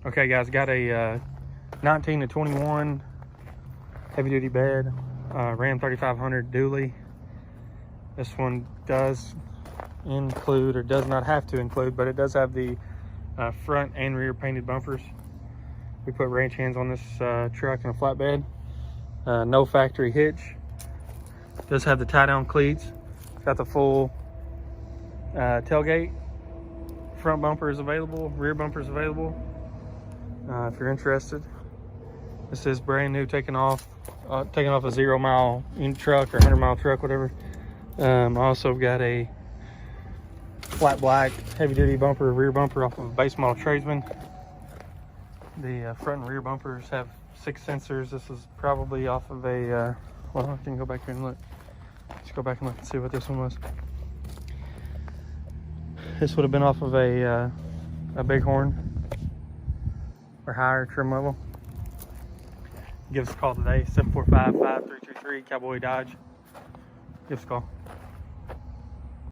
Okay guys, got a 19 to 21 heavy duty bed, Ram 3500 dually. This one does include, or does not have to include, but it does have the front and rear painted bumpers. We put ranch hands on this truck in a flatbed. No factory hitch. Does have the tie down cleats. Got the full tailgate. Front bumper is available, rear bumper is available. If you're interested, this is brand new, taking off a 0 mile truck or 100 mile truck, whatever. I also got a flat black heavy duty bumper, rear bumper off of a base model Tradesman. The front and rear bumpers have 6 sensors. This is probably off of a, well, I can go back here and look. Let's go back and look and see what this one was. This would have been off of a Bighorn or higher trim level. Give us a call today, 745-5323, Cowboy Dodge. Give us a call.